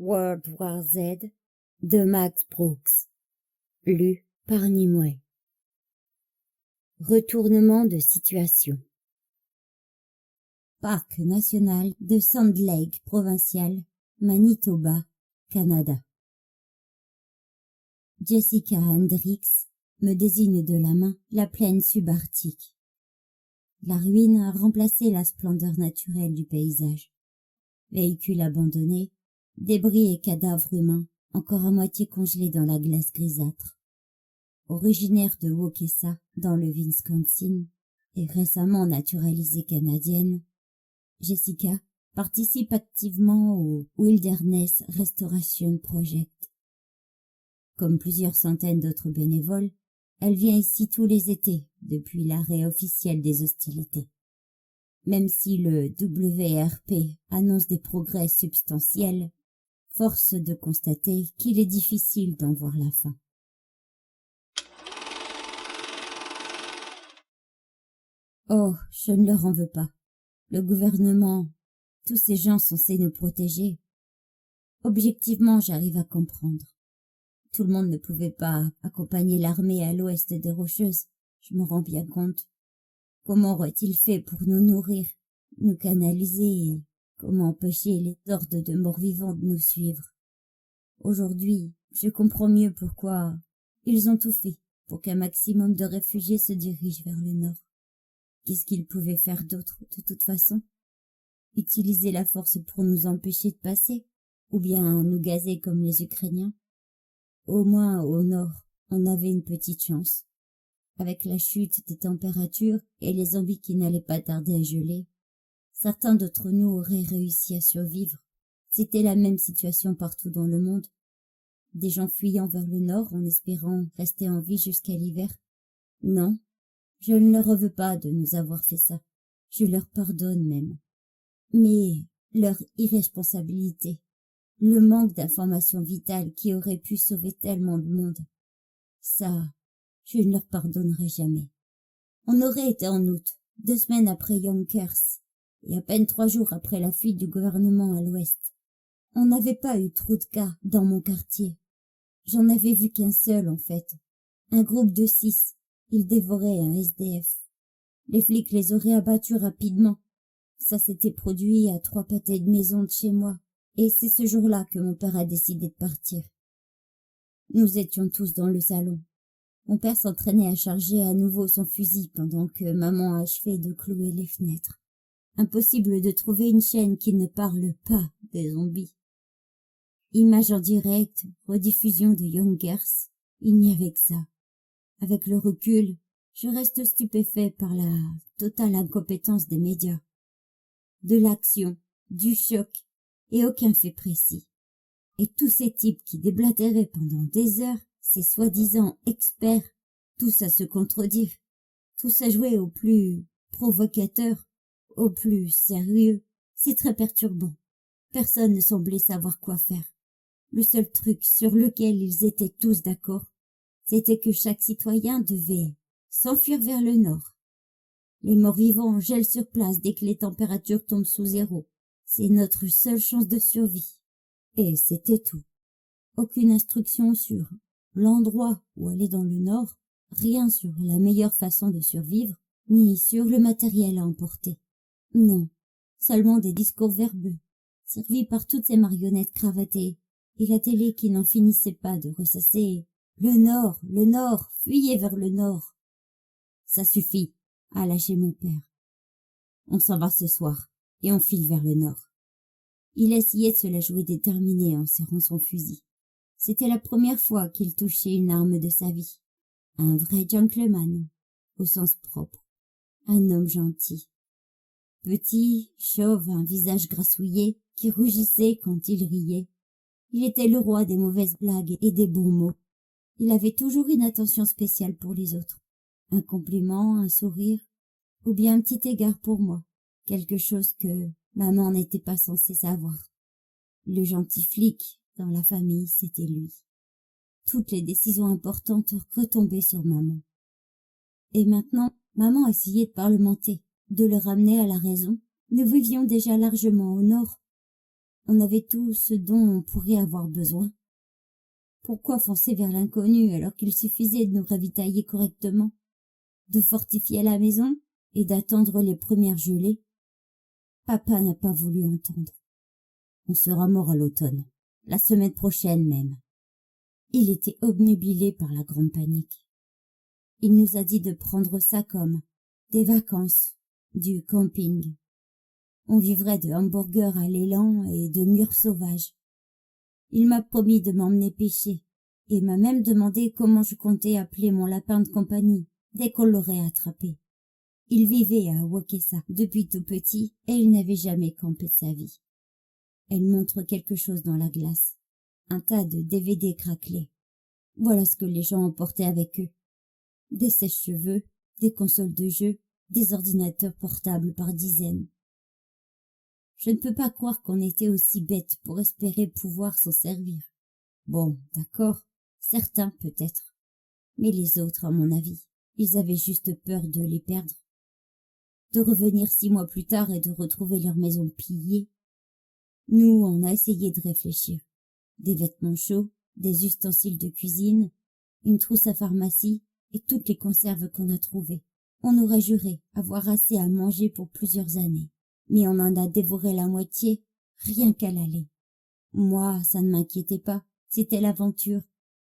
World War Z de Max Brooks. Lu par Nimue. Retournement de situation. Parc national de Sand Lake provincial, Manitoba, Canada. Jessica Hendricks me désigne de la main la plaine subarctique. La ruine a remplacé la splendeur naturelle du paysage. Véhicules abandonnés, débris et cadavres humains encore à moitié congelés dans la glace grisâtre. Originaire de Waukesha, dans le Wisconsin, et récemment naturalisée canadienne, Jessica participe activement au Wilderness Restoration Project. Comme plusieurs centaines d'autres bénévoles, elle vient ici tous les étés depuis l'arrêt officiel des hostilités. Même si le WRP annonce des progrès substantiels, force de constater qu'il est difficile d'en voir la fin. Oh, je ne leur en veux pas. Le gouvernement, tous ces gens censés nous protéger. Objectivement, j'arrive à comprendre. Tout le monde ne pouvait pas accompagner l'armée à l'ouest des Rocheuses, je me rends bien compte. Comment aurait-il fait pour nous nourrir, nous canaliser et comment empêcher les hordes de morts-vivants de nous suivre? Aujourd'hui, je comprends mieux pourquoi ils ont tout fait pour qu'un maximum de réfugiés se dirigent vers le nord. Qu'est-ce qu'ils pouvaient faire d'autre, de toute façon? Utiliser la force pour nous empêcher de passer, ou bien nous gazer comme les Ukrainiens? Au moins, au nord, on avait une petite chance. Avec la chute des températures et les zombies qui n'allaient pas tarder à geler, certains d'entre nous auraient réussi à survivre. C'était la même situation partout dans le monde. Des gens fuyant vers le nord en espérant rester en vie jusqu'à l'hiver. Non, je ne leur veux pas de nous avoir fait ça. Je leur pardonne même. Mais leur irresponsabilité, le manque d'informations vitales qui auraient pu sauver tellement de monde, ça, je ne leur pardonnerai jamais. On aurait été en août, 2 semaines après Yonkers, et à peine 3 jours après la fuite du gouvernement à l'ouest. On n'avait pas eu trop de cas dans mon quartier. J'en avais vu qu'un seul, en fait. Un groupe de 6. Ils dévoraient un SDF. Les flics les auraient abattus rapidement. Ça s'était produit à 3 pâtés de maison de chez moi. Et c'est ce jour-là que mon père a décidé de partir. Nous étions tous dans le salon. Mon père s'entraînait à charger à nouveau son fusil pendant que maman achevait de clouer les fenêtres. Impossible de trouver une chaîne qui ne parle pas des zombies. Images en direct, rediffusion de Yonkers, il n'y avait que ça. Avec le recul, je reste stupéfait par la totale incompétence des médias. De l'action, du choc, et aucun fait précis. Et tous ces types qui déblatéraient pendant des heures, ces soi-disant experts, tous à se contredire, tous à jouer au plus provocateur, au plus sérieux, c'est très perturbant. Personne ne semblait savoir quoi faire. Le seul truc sur lequel ils étaient tous d'accord, c'était que chaque citoyen devait s'enfuir vers le nord. Les morts-vivants gèlent sur place dès que les températures tombent sous 0. C'est notre seule chance de survie. Et c'était tout. Aucune instruction sur l'endroit où aller dans le nord, rien sur la meilleure façon de survivre, ni sur le matériel à emporter. Non, seulement des discours verbeux, servis par toutes ces marionnettes cravatées, et la télé qui n'en finissait pas de ressasser « Le nord, fuyez vers le nord !» Ça suffit, a lâché mon père. On s'en va ce soir, et on file vers le nord. Il essayait de se la jouer déterminé en serrant son fusil. C'était la première fois qu'il touchait une arme de sa vie. Un vrai gentleman, au sens propre. Un homme gentil. Petit, chauve, un visage grassouillé, qui rougissait quand il riait. Il était le roi des mauvaises blagues et des bons mots. Il avait toujours une attention spéciale pour les autres. Un compliment, un sourire, ou bien un petit égard pour moi. Quelque chose que maman n'était pas censée savoir. Le gentil flic dans la famille, c'était lui. Toutes les décisions importantes retombaient sur maman. Et maintenant, maman essayait de parlementer, de le ramener à la raison. Nous vivions déjà largement au nord. On avait tout ce dont on pourrait avoir besoin. Pourquoi foncer vers l'inconnu alors qu'il suffisait de nous ravitailler correctement, de fortifier la maison et d'attendre les premières gelées? Papa n'a pas voulu entendre. On sera mort à l'automne, la semaine prochaine même. Il était obnubilé par la grande panique. Il nous a dit de prendre ça comme des vacances, du camping. On vivrait de hamburgers à l'élan et de mûres sauvages. Il m'a promis de m'emmener pêcher et m'a même demandé comment je comptais appeler mon lapin de compagnie dès qu'on l'aurait attrapé. Il vivait à Waukesha depuis tout petit et il n'avait jamais campé de sa vie. Elle montre quelque chose dans la glace. Un tas de DVD craquelés. Voilà ce que les gens emportaient avec eux. Des sèche-cheveux, des consoles de jeux, des ordinateurs portables par dizaines. Je ne peux pas croire qu'on était aussi bêtes pour espérer pouvoir s'en servir. Bon, d'accord, certains peut-être. Mais les autres, à mon avis, ils avaient juste peur de les perdre. De revenir 6 mois plus tard et de retrouver leur maison pillée. Nous, on a essayé de réfléchir. Des vêtements chauds, des ustensiles de cuisine, une trousse à pharmacie et toutes les conserves qu'on a trouvées. On aurait juré avoir assez à manger pour plusieurs années. Mais on en a dévoré la moitié, rien qu'à l'aller. Moi, ça ne m'inquiétait pas, c'était l'aventure,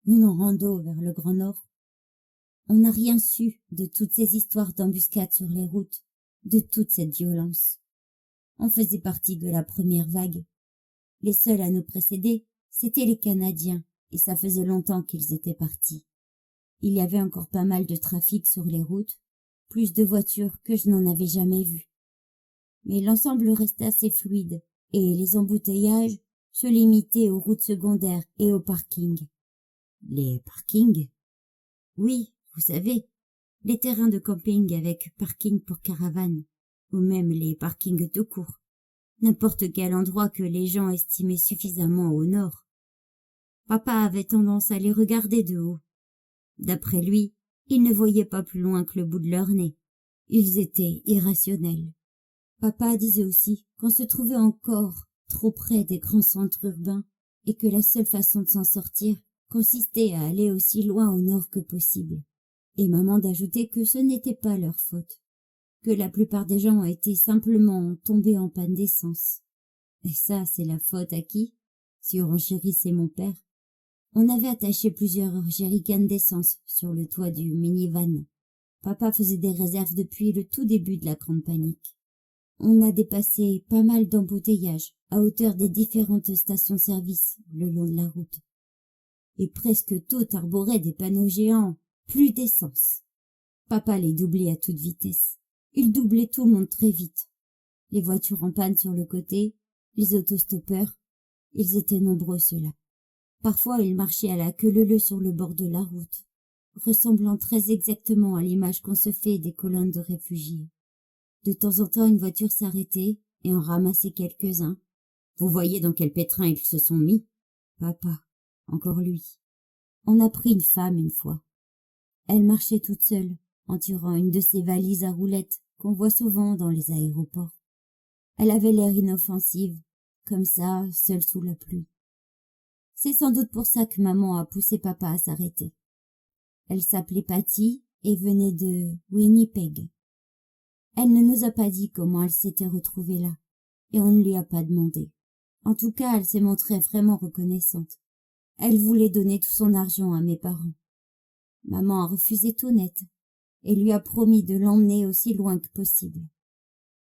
une rando vers le Grand Nord. On n'a rien su de toutes ces histoires d'embuscades sur les routes, de toute cette violence. On faisait partie de la première vague. Les seuls à nous précéder, c'étaient les Canadiens, et ça faisait longtemps qu'ils étaient partis. Il y avait encore pas mal de trafic sur les routes, plus de voitures que je n'en avais jamais vues. Mais l'ensemble restait assez fluide, et les embouteillages se limitaient aux routes secondaires et aux parkings. Les parkings? Oui, vous savez, les terrains de camping avec parking pour caravanes, ou même les parkings tout court. N'importe quel endroit que les gens estimaient suffisamment au nord. Papa avait tendance à les regarder de haut. D'après lui, ils ne voyaient pas plus loin que le bout de leur nez. Ils étaient irrationnels. Papa disait aussi qu'on se trouvait encore trop près des grands centres urbains et que la seule façon de s'en sortir consistait à aller aussi loin au nord que possible. Et maman d'ajouter que ce n'était pas leur faute, que la plupart des gens étaient simplement tombés en panne d'essence. Et ça, c'est la faute à qui? Surenchérissait mon père. On avait attaché plusieurs jerrycans d'essence sur le toit du minivan. Papa faisait des réserves depuis le tout début de la grande panique. On a dépassé pas mal d'embouteillages à hauteur des différentes stations-service le long de la route. Et presque tout arborait des panneaux géants. Plus d'essence. Papa les doublait à toute vitesse. Il doublait tout le monde très vite. Les voitures en panne sur le côté, les autostoppeurs, ils étaient nombreux ceux-là. Parfois ils marchaient à la queue leu-leu sur le bord de la route, ressemblant très exactement à l'image qu'on se fait des colonnes de réfugiés. De temps en temps une voiture s'arrêtait et en ramassait quelques-uns. Vous voyez dans quel pétrin ils se sont mis? Papa, encore lui. On a pris une femme une fois. Elle marchait toute seule, en tirant une de ces valises à roulettes qu'on voit souvent dans les aéroports. Elle avait l'air inoffensive, comme ça, seule sous la pluie. C'est sans doute pour ça que maman a poussé papa à s'arrêter. Elle s'appelait Patty et venait de Winnipeg. Elle ne nous a pas dit comment elle s'était retrouvée là, et on ne lui a pas demandé. En tout cas, elle s'est montrée vraiment reconnaissante. Elle voulait donner tout son argent à mes parents. Maman a refusé tout net et lui a promis de l'emmener aussi loin que possible.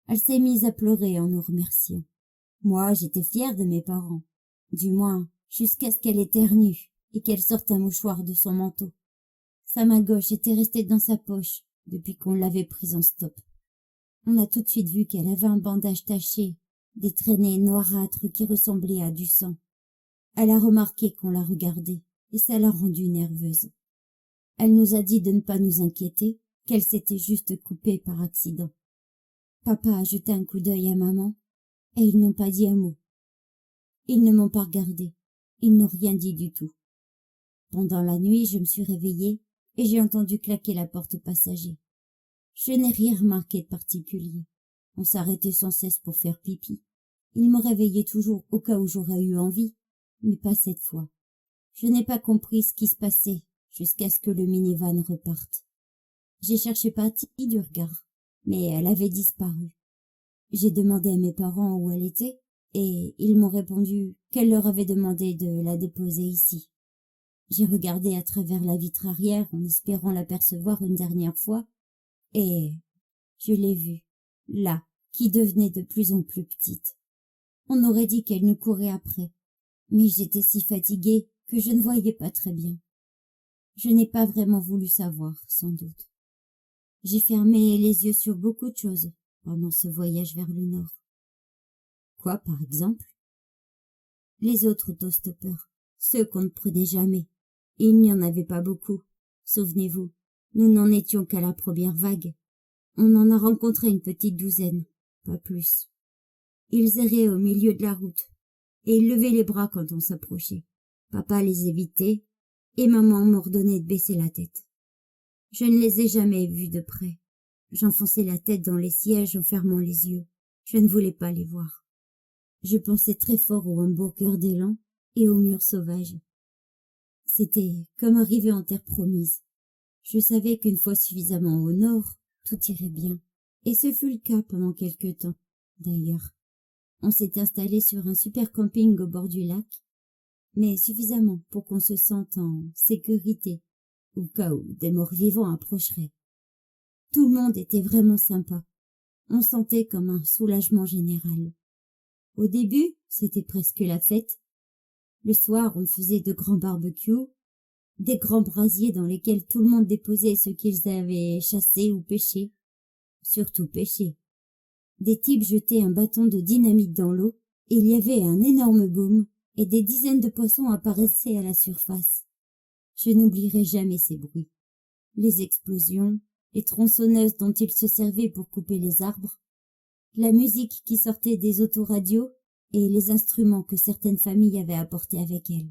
Elle s'est mise à pleurer en nous remerciant. Moi, j'étais fière de mes parents, du moins jusqu'à ce qu'elle éternue et qu'elle sorte un mouchoir de son manteau. Sa main gauche était restée dans sa poche depuis qu'on l'avait prise en stop. On a tout de suite vu qu'elle avait un bandage taché, des traînées noirâtres qui ressemblaient à du sang. Elle a remarqué qu'on la regardait et ça l'a rendue nerveuse. Elle nous a dit de ne pas nous inquiéter, qu'elle s'était juste coupée par accident. Papa a jeté un coup d'œil à maman, et ils n'ont pas dit un mot. Ils ne m'ont pas regardé, ils n'ont rien dit du tout. Pendant la nuit, je me suis réveillée, et j'ai entendu claquer la porte passager. Je n'ai rien remarqué de particulier. On s'arrêtait sans cesse pour faire pipi, Il me réveillait toujours au cas où j'aurais eu envie, mais pas cette fois. Je n'ai pas compris ce qui se passait jusqu'à ce que le minivan reparte. J'ai cherché Patty du regard, mais elle avait disparu. J'ai demandé à mes parents où elle était, et ils m'ont répondu qu'elle leur avait demandé de la déposer ici. J'ai regardé à travers la vitre arrière en espérant l'apercevoir une dernière fois, et je l'ai vue, là, qui devenait de plus en plus petite. On aurait dit qu'elle nous courait après, mais j'étais si fatiguée que je ne voyais pas très bien. Je n'ai pas vraiment voulu savoir, sans doute. J'ai fermé les yeux sur beaucoup de choses pendant ce voyage vers le nord. Quoi, par exemple? Les autres autostoppeurs, ceux qu'on ne prenait jamais. Et il n'y en avait pas beaucoup. Souvenez-vous, nous n'en étions qu'à la première vague. On en a rencontré une petite douzaine, pas plus. Ils erraient au milieu de la route, et ils levaient les bras quand on s'approchait. Papa les évitait, et maman m'ordonnait de baisser la tête. Je ne les ai jamais vus de près. J'enfonçais la tête dans les sièges en fermant les yeux. Je ne voulais pas les voir. Je pensais très fort aux hamburgers d'élan et aux murs sauvages. C'était comme arriver en terre promise. Je savais qu'une fois suffisamment au nord, tout irait bien. Et ce fut le cas pendant quelque temps, d'ailleurs. On s'est installé sur un super camping au bord du lac, mais suffisamment pour qu'on se sente en sécurité, au cas où des morts-vivants approcheraient. Tout le monde était vraiment sympa. On sentait comme un soulagement général. Au début, c'était presque la fête. Le soir, on faisait de grands barbecues, des grands brasiers dans lesquels tout le monde déposait ce qu'ils avaient chassé ou pêché. Surtout pêché. Des types jetaient un bâton de dynamite dans l'eau, et il y avait un énorme boom, et des dizaines de poissons apparaissaient à la surface. Je n'oublierai jamais ces bruits. Les explosions, les tronçonneuses dont ils se servaient pour couper les arbres, la musique qui sortait des autoradios et les instruments que certaines familles avaient apportés avec elles.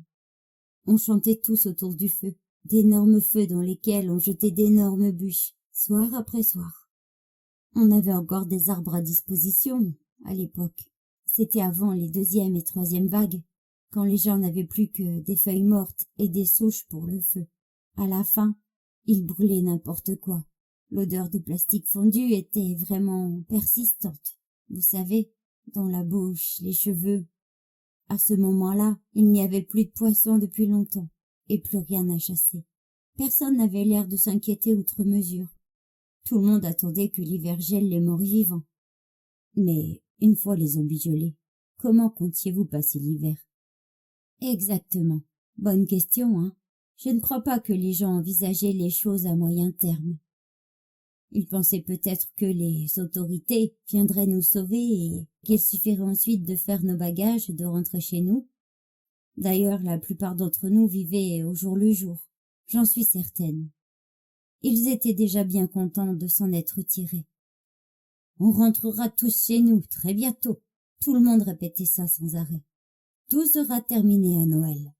On chantait tous autour du feu, d'énormes feux dans lesquels on jetait d'énormes bûches, soir après soir. On avait encore des arbres à disposition, à l'époque. C'était avant les deuxième et troisième vagues, quand les gens n'avaient plus que des feuilles mortes et des souches pour le feu. À la fin, ils brûlaient n'importe quoi. L'odeur de plastique fondu était vraiment persistante. Vous savez, dans la bouche, les cheveux. À ce moment-là, il n'y avait plus de poissons depuis longtemps, et plus rien à chasser. Personne n'avait l'air de s'inquiéter outre mesure. Tout le monde attendait que l'hiver gèle les morts vivants. Mais, une fois les zombies gelés, comment comptiez-vous passer l'hiver? Exactement. Bonne question, hein? Je ne crois pas que les gens envisageaient les choses à moyen terme. Ils pensaient peut-être que les autorités viendraient nous sauver et qu'il suffirait ensuite de faire nos bagages et de rentrer chez nous. D'ailleurs, la plupart d'entre nous vivaient au jour le jour, j'en suis certaine. Ils étaient déjà bien contents de s'en être tirés. On rentrera tous chez nous très bientôt. Tout le monde répétait ça sans arrêt. Tout sera terminé à Noël.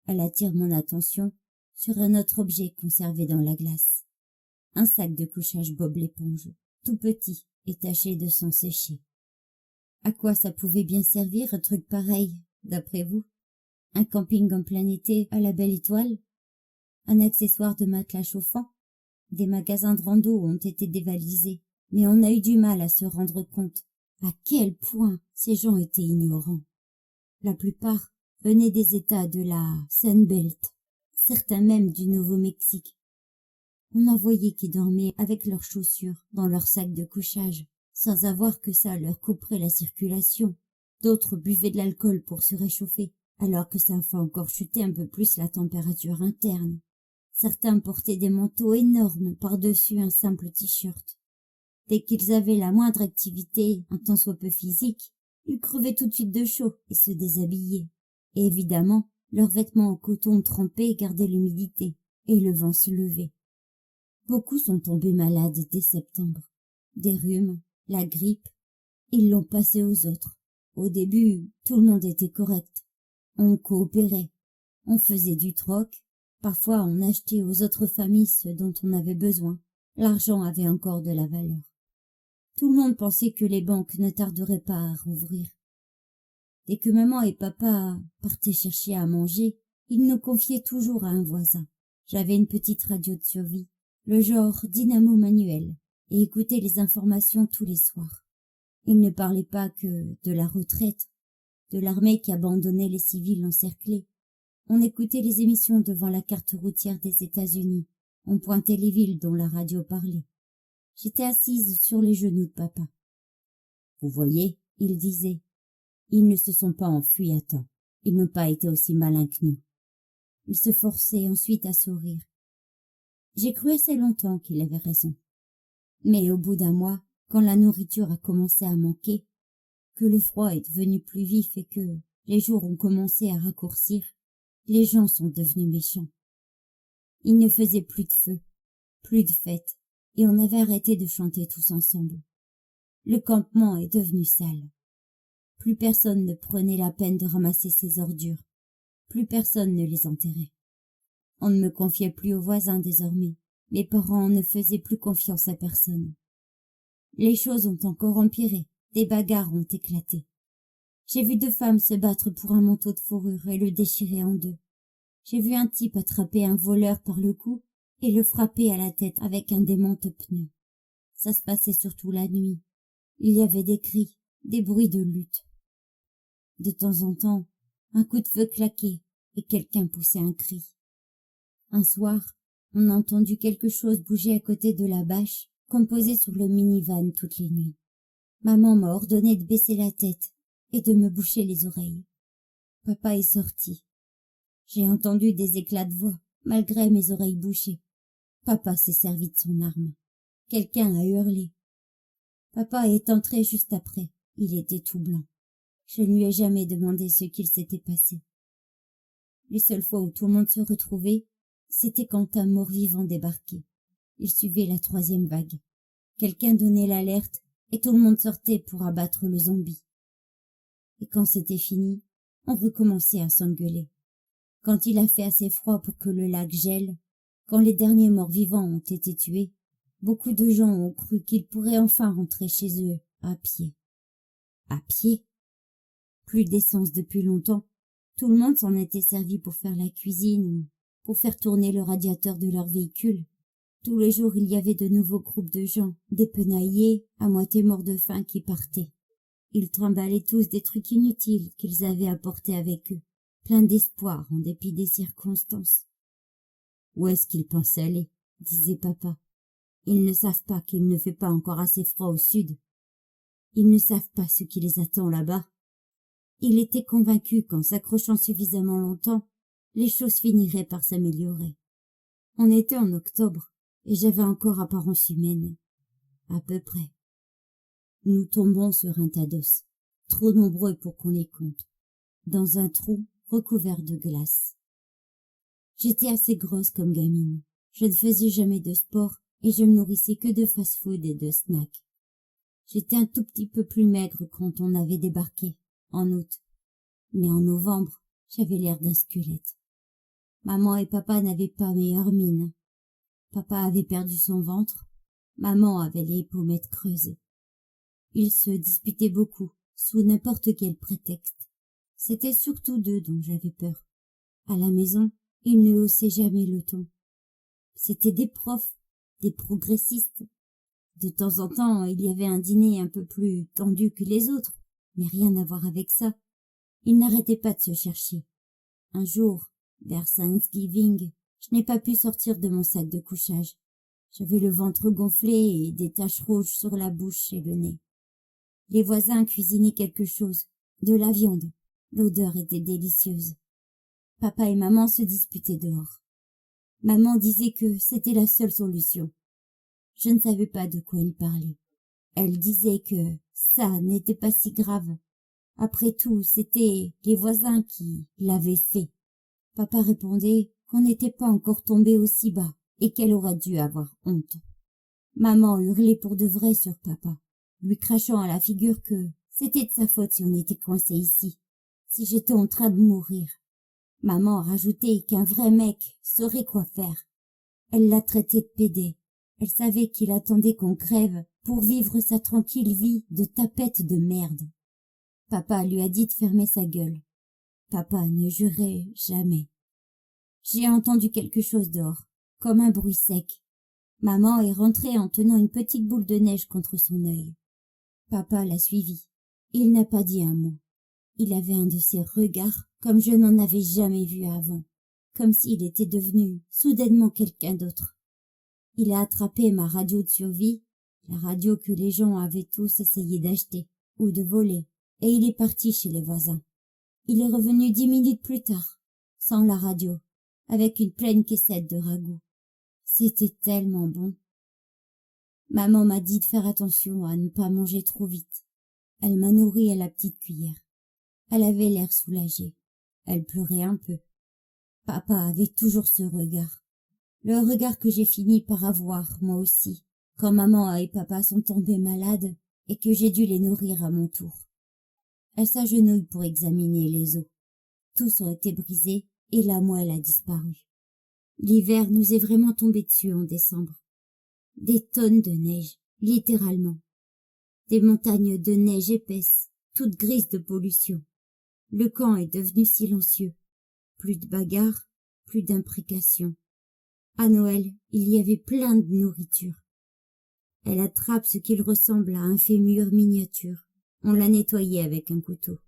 Elle attire mon attention sur un autre objet conservé dans la glace. Un sac de couchage Bob l'éponge, tout petit et taché de sang séché. À quoi ça pouvait bien servir un truc pareil, d'après vous? Un camping en plein été à la belle étoile? Un accessoire de matelas chauffant? Des magasins de rando ont été dévalisés, mais on a eu du mal à se rendre compte à quel point ces gens étaient ignorants. La plupart venaient des États de la Sunbelt, certains même du Nouveau-Mexique. On en voyait qui dormaient avec leurs chaussures dans leur sac de couchage, sans avoir que ça leur couperait la circulation. D'autres buvaient de l'alcool pour se réchauffer, alors que ça fait encore chuter un peu plus la température interne. Certains portaient des manteaux énormes par-dessus un simple t-shirt. Dès qu'ils avaient la moindre activité, un tant soit peu physique, ils crevaient tout de suite de chaud et se déshabillaient. Et évidemment, leurs vêtements en coton trempé gardaient l'humidité, et le vent se levait. Beaucoup sont tombés malades dès septembre. Des rhumes, la grippe, ils l'ont passé aux autres. Au début, tout le monde était correct. On coopérait, on faisait du troc, parfois on achetait aux autres familles ce dont on avait besoin. L'argent avait encore de la valeur. Tout le monde pensait que les banques ne tarderaient pas à rouvrir, Dès que maman et papa partaient chercher à manger, ils nous confiaient toujours à un voisin. J'avais une petite radio de survie, le genre dynamo manuel, et écoutais les informations tous les soirs. Ils ne parlaient pas que de la retraite, de l'armée qui abandonnait les civils encerclés. On écoutait les émissions devant la carte routière des États-Unis. On pointait les villes dont la radio parlait. J'étais assise sur les genoux de papa. « Vous voyez, il disait, ils ne se sont pas enfuis à temps. Ils n'ont pas été aussi malins que nous. » Il se forçait ensuite à sourire. J'ai cru assez longtemps qu'il avait raison. Mais au bout d'un mois, quand la nourriture a commencé à manquer, que le froid est devenu plus vif et que les jours ont commencé à raccourcir, les gens sont devenus méchants. Il ne faisait plus de feu, plus de fêtes, et on avait arrêté de chanter tous ensemble. Le campement est devenu sale. Plus personne ne prenait la peine de ramasser ses ordures. Plus personne ne les enterrait. On ne me confiait plus aux voisins désormais. Mes parents ne faisaient plus confiance à personne. Les choses ont encore empiré. Des bagarres ont éclaté. J'ai vu 2 femmes se battre pour un manteau de fourrure et le déchirer en 2. J'ai vu un type attraper un voleur par le cou et le frapper à la tête avec un démonte-pneu. Ça se passait surtout la nuit. Il y avait des cris, des bruits de lutte. De temps en temps, un coup de feu claquait et quelqu'un poussait un cri. Un soir, on a entendu quelque chose bouger à côté de la bâche qu'on posait sur le minivan toutes les nuits. Maman m'a ordonné de baisser la tête et de me boucher les oreilles. Papa est sorti. J'ai entendu des éclats de voix, malgré mes oreilles bouchées. Papa s'est servi de son arme. Quelqu'un a hurlé. Papa est entré juste après. Il était tout blanc. Je ne lui ai jamais demandé ce qu'il s'était passé. Les seules fois où tout le monde se retrouvait, c'était quand un mort-vivant débarquait. Il suivait la 3e vague. Quelqu'un donnait l'alerte et tout le monde sortait pour abattre le zombie. Et quand c'était fini, on recommençait à s'engueuler. Quand il a fait assez froid pour que le lac gèle, quand les derniers morts-vivants ont été tués, beaucoup de gens ont cru qu'ils pourraient enfin rentrer chez eux à pied. À pied? Plus d'essence depuis longtemps. Tout le monde s'en était servi pour faire la cuisine ou pour faire tourner le radiateur de leur véhicule. Tous les jours, il y avait de nouveaux groupes de gens, dépenaillés, à moitié morts de faim, qui partaient. Ils trimballaient tous des trucs inutiles qu'ils avaient apportés avec eux, pleins d'espoir en dépit des circonstances. « Où est-ce qu'ils pensent aller ?» disait papa. « Ils ne savent pas qu'il ne fait pas encore assez froid au sud. Ils ne savent pas ce qui les attend là-bas. » Il était convaincu qu'en s'accrochant suffisamment longtemps, les choses finiraient par s'améliorer. On était en octobre, et j'avais encore apparence humaine. À peu près. Nous tombons sur un tas d'os, trop nombreux pour qu'on les compte, dans un trou recouvert de glace. J'étais assez grosse comme gamine. Je ne faisais jamais de sport et je me nourrissais que de fast-food et de snacks. J'étais un tout petit peu plus maigre quand on avait débarqué, en août. Mais en novembre, j'avais l'air d'un squelette. Maman et papa n'avaient pas meilleure mine. Papa avait perdu son ventre, maman avait les pommettes creuses. Ils se disputaient beaucoup, sous n'importe quel prétexte. C'était surtout d'eux dont j'avais peur. À la maison, ils ne haussaient jamais le ton. C'étaient des profs, des progressistes. De temps en temps, il y avait un dîner un peu plus tendu que les autres, mais rien à voir avec ça. Ils n'arrêtaient pas de se chercher. Un jour, vers Thanksgiving, je n'ai pas pu sortir de mon sac de couchage. J'avais le ventre gonflé et des taches rouges sur la bouche et le nez. Les voisins cuisinaient quelque chose, de la viande. L'odeur était délicieuse. Papa et maman se disputaient dehors. Maman disait que c'était la seule solution. Je ne savais pas de quoi ils parlaient. Elle disait que ça n'était pas si grave. Après tout, c'était les voisins qui l'avaient fait. Papa répondait qu'on n'était pas encore tombé aussi bas et qu'elle aurait dû avoir honte. Maman hurlait pour de vrai sur papa, lui crachant à la figure que c'était de sa faute si on était coincé ici, si j'étais en train de mourir. Maman rajoutait qu'un vrai mec saurait quoi faire. Elle l'a traité de pédé. Elle savait qu'il attendait qu'on crève pour vivre sa tranquille vie de tapette de merde. Papa lui a dit de fermer sa gueule. Papa ne jurait jamais. J'ai entendu quelque chose dehors, comme un bruit sec. Maman est rentrée en tenant une petite boule de neige contre son œil. Papa l'a suivi. Il n'a pas dit un mot. Il avait un de ces regards comme je n'en avais jamais vu avant, comme s'il était devenu soudainement quelqu'un d'autre. Il a attrapé ma radio de survie, la radio que les gens avaient tous essayé d'acheter ou de voler, et il est parti chez les voisins. Il est revenu 10 minutes plus tard, sans la radio, avec une pleine caissette de ragoût. C'était tellement bon. Maman m'a dit de faire attention à ne pas manger trop vite. Elle m'a nourri à la petite cuillère. Elle avait l'air soulagée. Elle pleurait un peu. Papa avait toujours ce regard. Le regard que j'ai fini par avoir, moi aussi, quand maman et papa sont tombés malades et que j'ai dû les nourrir à mon tour. Elle s'agenouille pour examiner les os. Tous ont été brisés et la moelle a disparu. L'hiver nous est vraiment tombé dessus en décembre. Des tonnes de neige, littéralement. Des montagnes de neige épaisse, toutes grises de pollution. Le camp est devenu silencieux. Plus de bagarres, plus d'imprécations. À Noël, il y avait plein de nourriture. Elle attrape ce qu'il ressemble à un fémur miniature. On l'a nettoyé avec un couteau.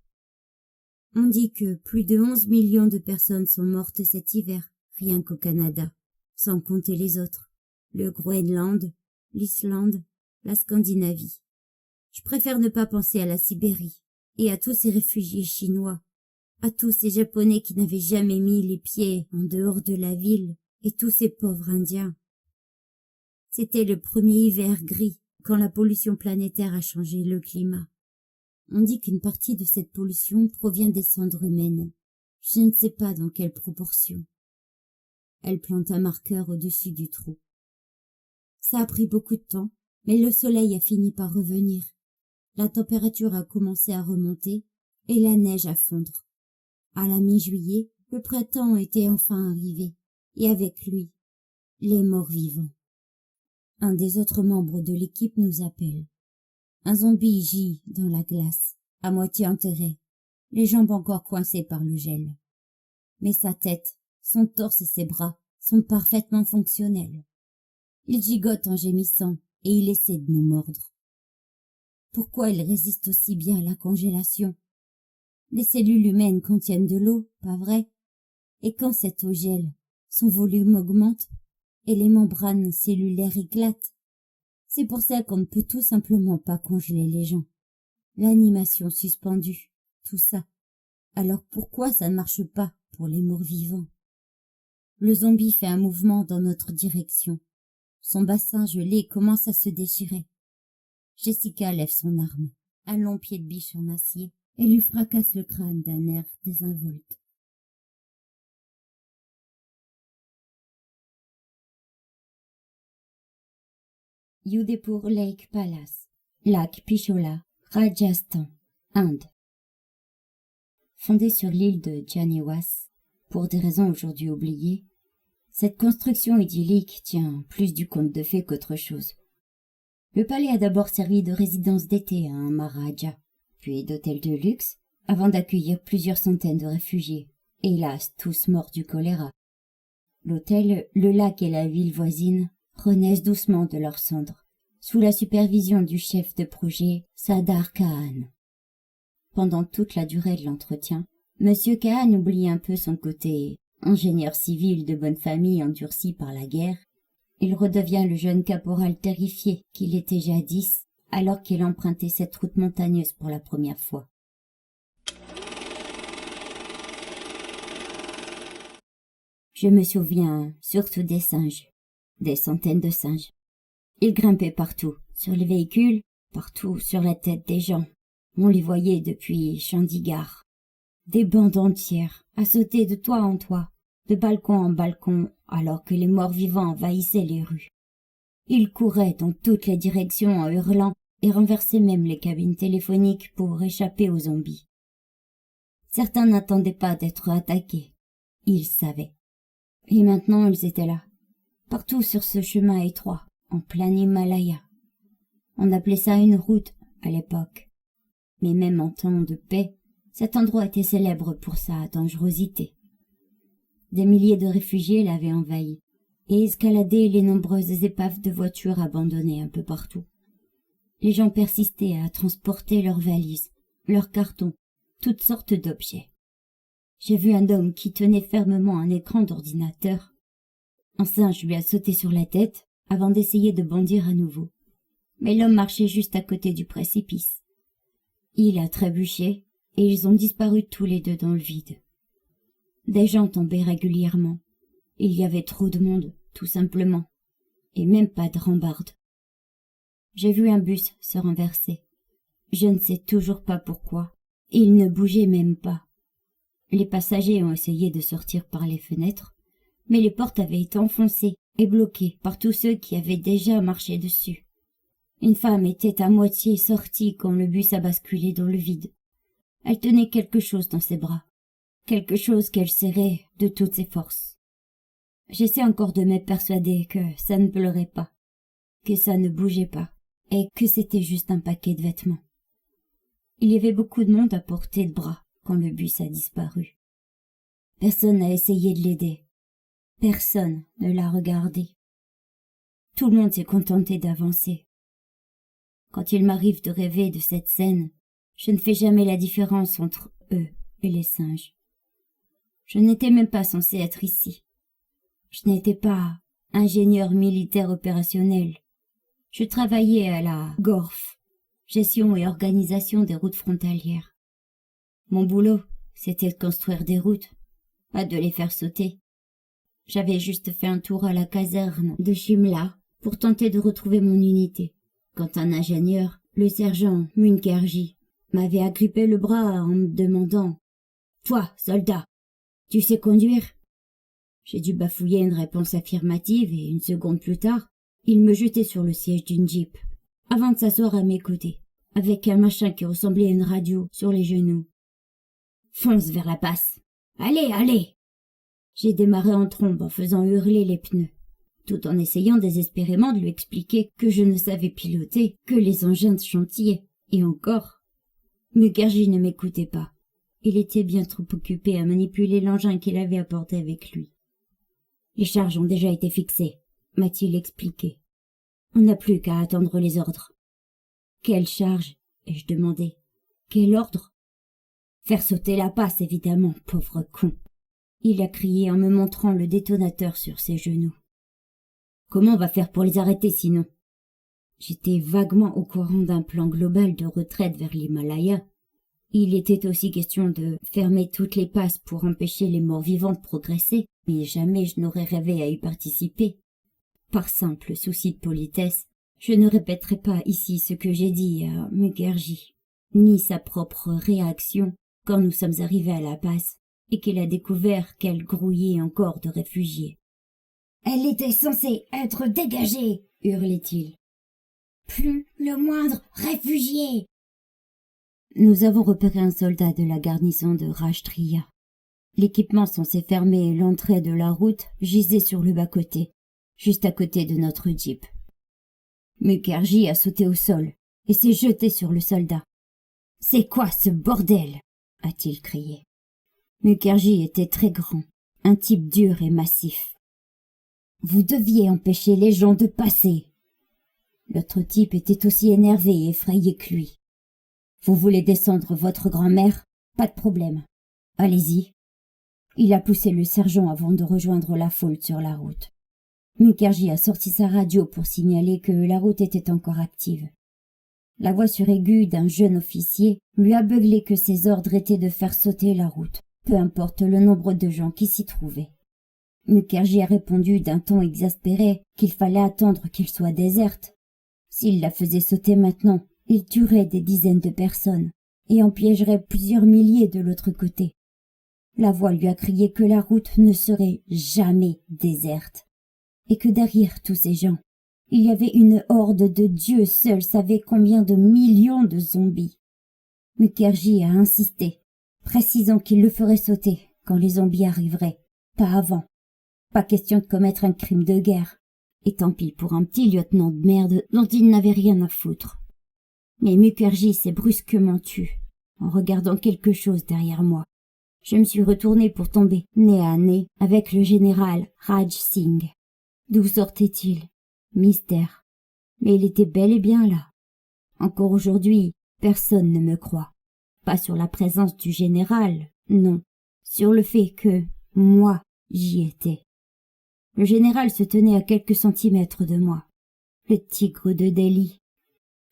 On dit que plus de 11 millions de personnes sont mortes cet hiver, rien qu'au Canada, sans compter les autres, le Groenland, l'Islande, la Scandinavie. Je préfère ne pas penser à la Sibérie et à tous ces réfugiés chinois, à tous ces Japonais qui n'avaient jamais mis les pieds en dehors de la ville et tous ces pauvres Indiens. C'était le premier hiver gris quand la pollution planétaire a changé le climat. On dit qu'une partie de cette pollution provient des cendres humaines. Je ne sais pas dans quelle proportion. Elle plante un marqueur au-dessus du trou. Ça a pris beaucoup de temps, mais le soleil a fini par revenir. La température a commencé à remonter et la neige à fondre. À la mi-juillet, le printemps était enfin arrivé, et avec lui, les morts vivants. Un des autres membres de l'équipe nous appelle. Un zombie gît dans la glace, à moitié enterré, les jambes encore coincées par le gel. Mais sa tête, son torse et ses bras sont parfaitement fonctionnels. Il gigote en gémissant et il essaie de nous mordre. Pourquoi il résiste aussi bien à la congélation? Les cellules humaines contiennent de l'eau, pas vrai? Et quand cette eau gèle, son volume augmente et les membranes cellulaires éclatent. C'est pour ça qu'on ne peut tout simplement pas congeler les gens. L'animation suspendue, tout ça. Alors pourquoi ça ne marche pas pour les morts vivants? Le zombie fait un mouvement dans notre direction. Son bassin gelé commence à se déchirer. Jessica lève son arme, un long pied de biche en acier, et lui fracasse le crâne d'un air désinvolte. Udaipur Lake Palace, lac Pichola, Rajasthan, Inde. Fondée sur l'île de Janewas, pour des raisons aujourd'hui oubliées, cette construction idyllique tient plus du conte de fées qu'autre chose. Le palais a d'abord servi de résidence d'été à un Maharaja, puis d'hôtel de luxe, avant d'accueillir plusieurs centaines de réfugiés, hélas tous morts du choléra. L'hôtel, le lac et la ville voisine renaissent doucement de leurs cendres, sous la supervision du chef de projet Sadar Khan. Pendant toute la durée de l'entretien, Monsieur Khan oublie un peu son côté ingénieur civil de bonne famille endurci par la guerre. Il redevient le jeune caporal terrifié qu'il était jadis, alors qu'il empruntait cette route montagneuse pour la première fois. Je me souviens surtout des singes, des centaines de singes. Ils grimpaient partout, sur les véhicules, partout sur la tête des gens. On les voyait depuis Chandigarh. Des bandes entières, à sauter de toit en toit, de balcon en balcon, alors que les morts vivants envahissaient les rues. Ils couraient dans toutes les directions en hurlant et renversaient même les cabines téléphoniques pour échapper aux zombies. Certains n'attendaient pas d'être attaqués. Ils savaient. Et maintenant ils étaient là, partout sur ce chemin étroit, en plein Himalaya. On appelait ça une route à l'époque. Mais même en temps de paix, cet endroit était célèbre pour sa dangerosité. Des milliers de réfugiés l'avaient envahi et escaladé les nombreuses épaves de voitures abandonnées un peu partout. Les gens persistaient à transporter leurs valises, leurs cartons, toutes sortes d'objets. J'ai vu un homme qui tenait fermement un écran d'ordinateur. Un singe lui a sauté sur la tête avant d'essayer de bondir à nouveau. Mais l'homme marchait juste à côté du précipice. Il a trébuché et ils ont disparu tous les deux dans le vide. Des gens tombaient régulièrement. Il y avait trop de monde, tout simplement, et même pas de rambarde. J'ai vu un bus se renverser. Je ne sais toujours pas pourquoi. Il ne bougeait même pas. Les passagers ont essayé de sortir par les fenêtres, mais les portes avaient été enfoncées et bloquées par tous ceux qui avaient déjà marché dessus. Une femme était à moitié sortie quand le bus a basculé dans le vide. Elle tenait quelque chose dans ses bras, quelque chose qu'elle serrait de toutes ses forces. J'essaie encore de me persuader que ça ne pleurait pas, que ça ne bougeait pas, et que c'était juste un paquet de vêtements. Il y avait beaucoup de monde à portée de bras quand le bus a disparu. Personne n'a essayé de l'aider. Personne ne l'a regardé. Tout le monde s'est contenté d'avancer. Quand il m'arrive de rêver de cette scène, je ne fais jamais la différence entre eux et les singes. Je n'étais même pas censé être ici. Je n'étais pas ingénieur militaire opérationnel. Je travaillais à la GORF, gestion et organisation des routes frontalières. Mon boulot, c'était de construire des routes, pas de les faire sauter. J'avais juste fait un tour à la caserne de Shimla pour tenter de retrouver mon unité, quand un ingénieur, le sergent Munkerji, m'avait agrippé le bras en me demandant « Toi, soldat, tu sais conduire ?» J'ai dû bafouiller une réponse affirmative et une seconde plus tard, il me jetait sur le siège d'une Jeep, avant de s'asseoir à mes côtés, avec un machin qui ressemblait à une radio sur les genoux. « Fonce vers la passe. Allez, allez !» J'ai démarré en trombe en faisant hurler les pneus, tout en essayant désespérément de lui expliquer que je ne savais piloter que les engins de chantier, et encore. Mukherjee ne m'écoutait pas. Il était bien trop occupé à manipuler l'engin qu'il avait apporté avec lui. « Les charges ont déjà été fixées, » m'a-t-il expliqué. « On n'a plus qu'à attendre les ordres. »« Quelle charge ?» ai-je demandé. « Quel ordre ?»« Faire sauter la passe, évidemment, pauvre con !» Il a crié en me montrant le détonateur sur ses genoux. « Comment on va faire pour les arrêter sinon ?» J'étais vaguement au courant d'un plan global de retraite vers l'Himalaya. Il était aussi question de fermer toutes les passes pour empêcher les morts vivants de progresser, mais jamais je n'aurais rêvé à y participer. Par simple souci de politesse, je ne répéterai pas ici ce que j'ai dit à Mukherjee, ni sa propre réaction quand nous sommes arrivés à la passe et qu'il a découvert qu'elle grouillait encore de réfugiés. « Elle était censée être dégagée !» hurlait-il. « Plus le moindre réfugié !» Nous avons repéré un soldat de la garnison de Rashtriya. L'équipement censé fermer l'entrée de la route gisait sur le bas-côté, juste à côté de notre Jeep. Mukherjee a sauté au sol et s'est jeté sur le soldat. « C'est quoi ce bordel ?» a-t-il crié. Mukherjee était très grand, un type dur et massif. « Vous deviez empêcher les gens de passer !» L'autre type était aussi énervé et effrayé que lui. « Vous voulez descendre votre grand-mère? Pas de problème. Allez-y. » Il a poussé le sergent avant de rejoindre la foule sur la route. Mukherjee a sorti sa radio pour signaler que la route était encore active. La voix suraiguë d'un jeune officier lui a beuglé que ses ordres étaient de faire sauter la route, peu importe le nombre de gens qui s'y trouvaient. Mukherjee a répondu d'un ton exaspéré qu'il fallait attendre qu'elle soit déserte. S'il la faisait sauter maintenant, il tuerait des dizaines de personnes et en piégerait plusieurs milliers de l'autre côté. La voix lui a crié que la route ne serait jamais déserte et que derrière tous ces gens, il y avait une horde de Dieu seul savait combien de millions de zombies. Mukherjee a insisté, précisant qu'il le ferait sauter quand les zombies arriveraient, pas avant. Pas question de commettre un crime de guerre. Et tant pis pour un petit lieutenant de merde dont il n'avait rien à foutre. Mais Mukherjee s'est brusquement tu, en regardant quelque chose derrière moi. Je me suis retournée pour tomber nez à nez avec le général Raj Singh. D'où sortait-il? Mystère. Mais il était bel et bien là. Encore aujourd'hui, personne ne me croit. Pas sur la présence du général, non. Sur le fait que, moi, j'y étais. Le général se tenait à quelques centimètres de moi. Le tigre de Delhi.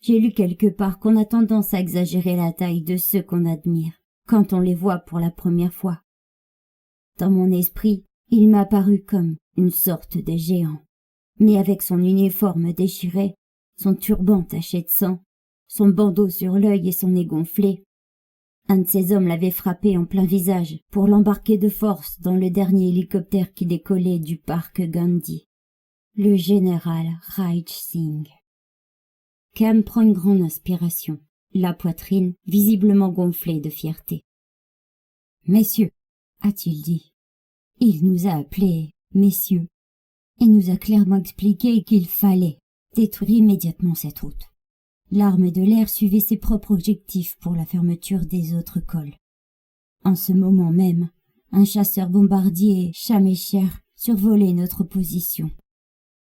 J'ai lu quelque part qu'on a tendance à exagérer la taille de ceux qu'on admire quand on les voit pour la première fois. Dans mon esprit, il m'a paru comme une sorte de géant. Mais avec son uniforme déchiré, son turban taché de sang, son bandeau sur l'œil et son nez gonflé, un de ces hommes l'avait frappé en plein visage pour l'embarquer de force dans le dernier hélicoptère qui décollait du parc Gandhi. Le général Raj Singh. Cam prend une grande inspiration, la poitrine visiblement gonflée de fierté. « Messieurs, a-t-il dit, il nous a appelés messieurs et nous a clairement expliqué qu'il fallait détruire immédiatement cette route. L'armée de l'air suivait ses propres objectifs pour la fermeture des autres cols. En ce moment même, un chasseur bombardier Chamécher survolait notre position.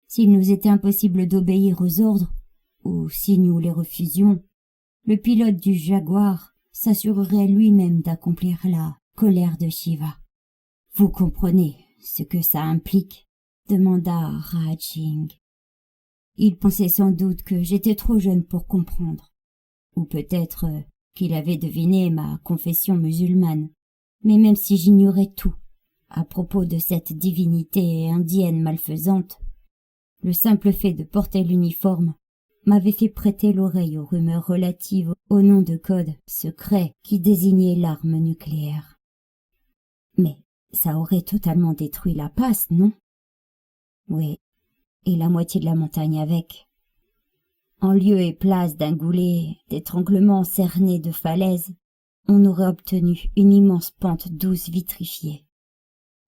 S'il nous était impossible d'obéir aux ordres, ou si nous les refusions, le pilote du Jaguar s'assurerait lui-même d'accomplir la colère de Shiva. « Vous comprenez ce que ça implique ?» demanda Raj Singh. Il pensait sans doute que j'étais trop jeune pour comprendre, ou peut-être qu'il avait deviné ma confession musulmane, mais même si j'ignorais tout à propos de cette divinité indienne malfaisante, le simple fait de porter l'uniforme m'avait fait prêter l'oreille aux rumeurs relatives au nom de code secret qui désignait l'arme nucléaire. Mais ça aurait totalement détruit la passe, non? Oui, et la moitié de la montagne avec. En lieu et place d'un goulet d'étranglement cerné de falaises, on aurait obtenu une immense pente douce vitrifiée.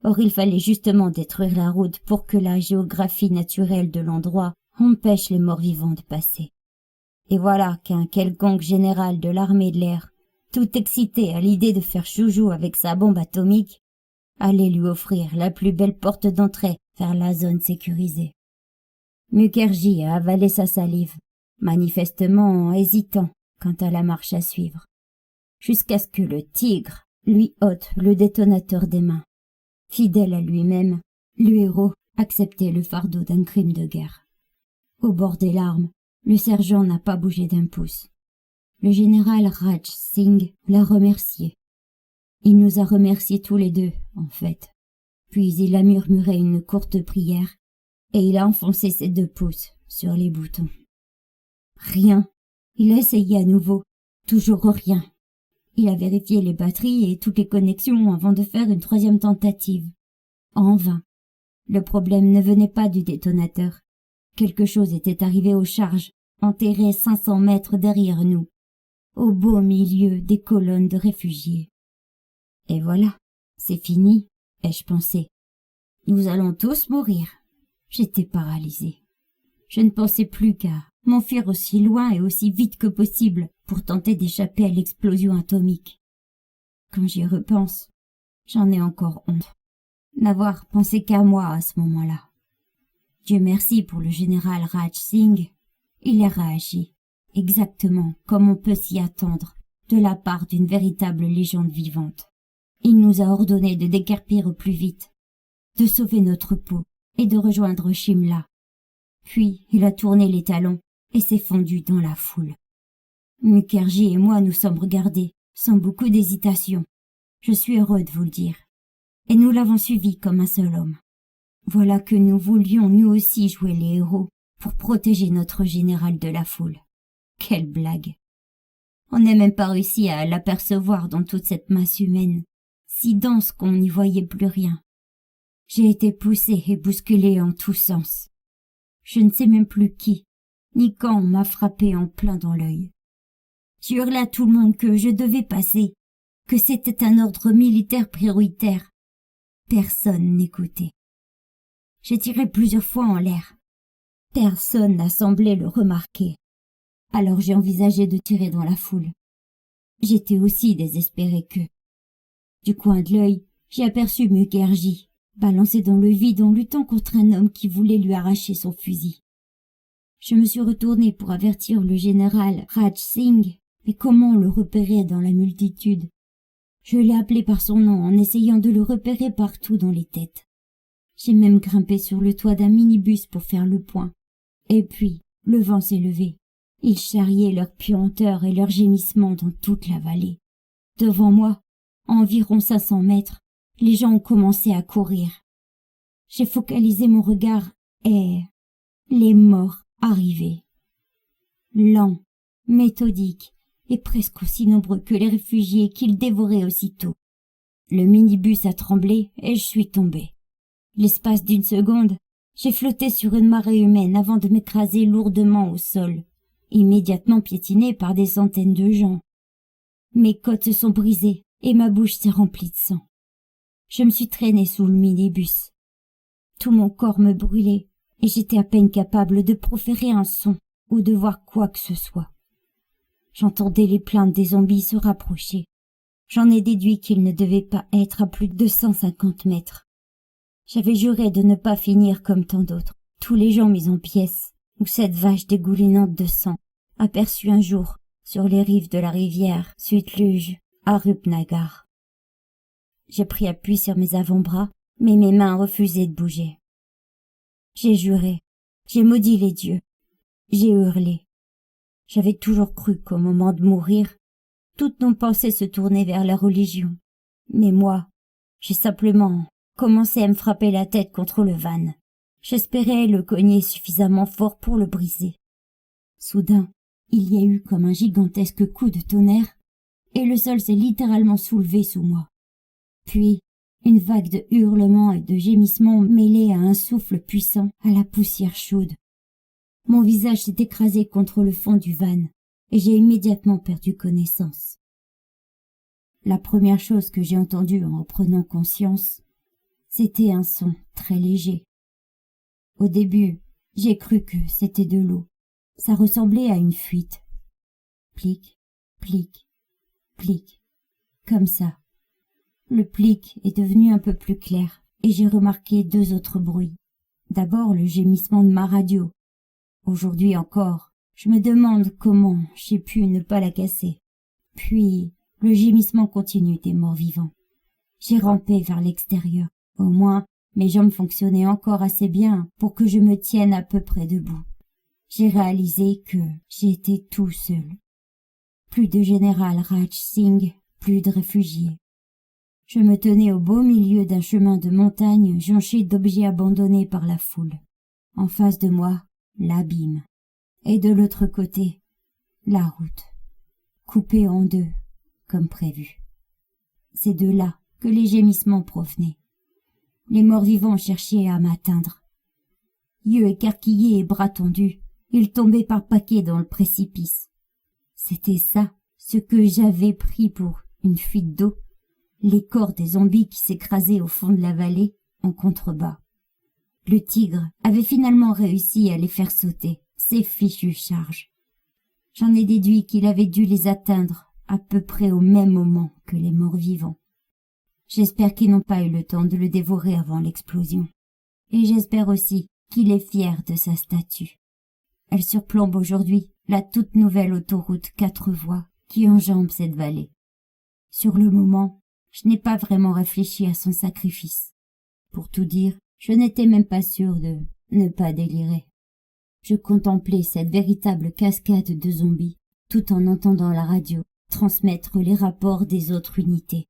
Or il fallait justement détruire la route pour que la géographie naturelle de l'endroit empêche les morts-vivants de passer. Et voilà qu'un quelconque général de l'armée de l'air, tout excité à l'idée de faire chouchou avec sa bombe atomique, allait lui offrir la plus belle porte d'entrée vers la zone sécurisée. Mukherjee a avalé sa salive, manifestement hésitant quant à la marche à suivre, jusqu'à ce que le tigre lui ôte le détonateur des mains. Fidèle à lui-même, le héros acceptait le fardeau d'un crime de guerre. Au bord des larmes, le sergent n'a pas bougé d'un pouce. Le général Raj Singh l'a remercié. Il nous a remerciés tous les deux, en fait. Puis il a murmuré une courte prière et il a enfoncé ses 2 pouces sur les boutons. Rien. Il a essayé à nouveau. Toujours rien. Il a vérifié les batteries et toutes les connexions avant de faire une 3e tentative. En vain. Le problème ne venait pas du détonateur. Quelque chose était arrivé aux charges, enterré 500 mètres derrière nous, au beau milieu des colonnes de réfugiés. Et voilà, c'est fini, ai-je pensé. Nous allons tous mourir. J'étais paralysée. Je ne pensais plus qu'à m'enfuir aussi loin et aussi vite que possible pour tenter d'échapper à l'explosion atomique. Quand j'y repense, j'en ai encore honte. N'avoir pensé qu'à moi à ce moment-là. Dieu merci pour le général Raj Singh. Il a réagi, exactement comme on peut s'y attendre de la part d'une véritable légende vivante. Il nous a ordonné de déguerpir au plus vite, de sauver notre peau et de rejoindre Shimla. Puis il a tourné les talons et s'est fondu dans la foule. Mukherjee et moi nous sommes regardés, sans beaucoup d'hésitation. Je suis heureux de vous le dire. Et nous l'avons suivi comme un seul homme. Voilà que nous voulions nous aussi jouer les héros pour protéger notre général de la foule. Quelle blague! On n'a même pas réussi à l'apercevoir dans toute cette masse humaine, si dense qu'on n'y voyait plus rien. J'ai été poussée et bousculée en tous sens. Je ne sais même plus qui, ni quand on m'a frappé en plein dans l'œil. J'ai hurlé à tout le monde que je devais passer, que c'était un ordre militaire prioritaire. Personne n'écoutait. J'ai tiré plusieurs fois en l'air. Personne n'a semblé le remarquer. Alors j'ai envisagé de tirer dans la foule. J'étais aussi désespéré qu'eux. Du coin de l'œil, j'ai aperçu Mukherjee, balancé dans le vide en luttant contre un homme qui voulait lui arracher son fusil. Je me suis retourné pour avertir le général Raj Singh, mais comment le repérer dans la multitude? Je l'ai appelé par son nom en essayant de le repérer partout dans les têtes. J'ai même grimpé sur le toit d'un minibus pour faire le point. Et puis, le vent s'est levé. Ils charriaient leurs puanteurs et leurs gémissements dans toute la vallée. Devant moi, à environ 500 mètres, les gens ont commencé à courir. J'ai focalisé mon regard et les morts arrivaient. Lents, méthodiques et presque aussi nombreux que les réfugiés qu'ils dévoraient aussitôt. Le minibus a tremblé et je suis tombé. L'espace d'une seconde, j'ai flotté sur une marée humaine avant de m'écraser lourdement au sol, immédiatement piétiné par des centaines de gens. Mes côtes se sont brisées et ma bouche s'est remplie de sang. Je me suis traîné sous le minibus. Tout mon corps me brûlait et j'étais à peine capable de proférer un son ou de voir quoi que ce soit. J'entendais les plaintes des zombies se rapprocher. J'en ai déduit qu'ils ne devaient pas être à plus de 150 mètres. J'avais juré de ne pas finir comme tant d'autres, tous les gens mis en pièces, ou cette vache dégoulinante de sang, aperçue un jour sur les rives de la rivière Suitluj à Rupnagar. J'ai pris appui sur mes avant-bras, mais mes mains refusaient de bouger. J'ai juré, j'ai maudit les dieux, j'ai hurlé. J'avais toujours cru qu'au moment de mourir, toutes nos pensées se tournaient vers la religion. Mais moi, j'ai simplement commencé à me frapper la tête contre le van. J'espérais le cogner suffisamment fort pour le briser. Soudain, il y a eu comme un gigantesque coup de tonnerre, et le sol s'est littéralement soulevé sous moi. Puis, une vague de hurlements et de gémissements mêlés à un souffle puissant, à la poussière chaude. Mon visage s'est écrasé contre le fond du van, et j'ai immédiatement perdu connaissance. La première chose que j'ai entendue en reprenant conscience, c'était un son très léger. Au début, j'ai cru que c'était de l'eau. Ça ressemblait à une fuite. Plic, plic, plic, comme ça. Le plic est devenu un peu plus clair, et j'ai remarqué 2 autres bruits. D'abord le gémissement de ma radio. Aujourd'hui encore, je me demande comment j'ai pu ne pas la casser. Puis, le gémissement continu des morts vivants. J'ai rampé vers l'extérieur. Au moins, mes jambes fonctionnaient encore assez bien pour que je me tienne à peu près debout. J'ai réalisé que j'étais tout seul. Plus de général Raj Singh, plus de réfugiés. Je me tenais au beau milieu d'un chemin de montagne jonché d'objets abandonnés par la foule. En face de moi, l'abîme. Et de l'autre côté, la route, coupée en 2, comme prévu. C'est de là que les gémissements provenaient. Les morts-vivants cherchaient à m'atteindre. Yeux écarquillés et bras tendus, ils tombaient par paquets dans le précipice. C'était ça, ce que j'avais pris pour une fuite d'eau, les corps des zombies qui s'écrasaient au fond de la vallée, en contrebas. Le tigre avait finalement réussi à les faire sauter, ces fichues charges. J'en ai déduit qu'il avait dû les atteindre à peu près au même moment que les morts-vivants. J'espère qu'ils n'ont pas eu le temps de le dévorer avant l'explosion. Et j'espère aussi qu'il est fier de sa statue. Elle surplombe aujourd'hui la toute nouvelle autoroute 4 voies qui enjambe cette vallée. Sur le moment, je n'ai pas vraiment réfléchi à son sacrifice. Pour tout dire, je n'étais même pas sûre de ne pas délirer. Je contemplais cette véritable cascade de zombies, tout en entendant la radio transmettre les rapports des autres unités.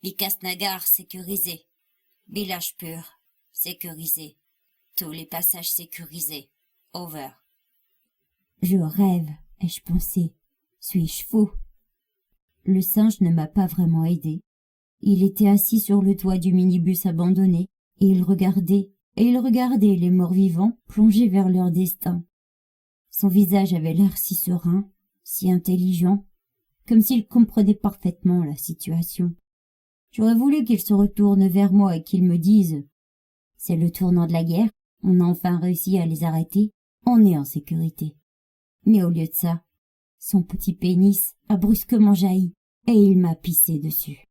Vikasnagar sécurisé. Village pur, sécurisé. Tous les passages sécurisés. Over. Je rêve, ai-je pensé. Suis-je fou? Le singe ne m'a pas vraiment aidé. Il était assis sur le toit du minibus abandonné, et il regardait les morts-vivants plongés vers leur destin. Son visage avait l'air si serein, si intelligent, comme s'il comprenait parfaitement la situation. J'aurais voulu qu'il se retourne vers moi et qu'il me dise « C'est le tournant de la guerre, on a enfin réussi à les arrêter, on est en sécurité. » Mais au lieu de ça, son petit pénis a brusquement jailli et il m'a pissé dessus.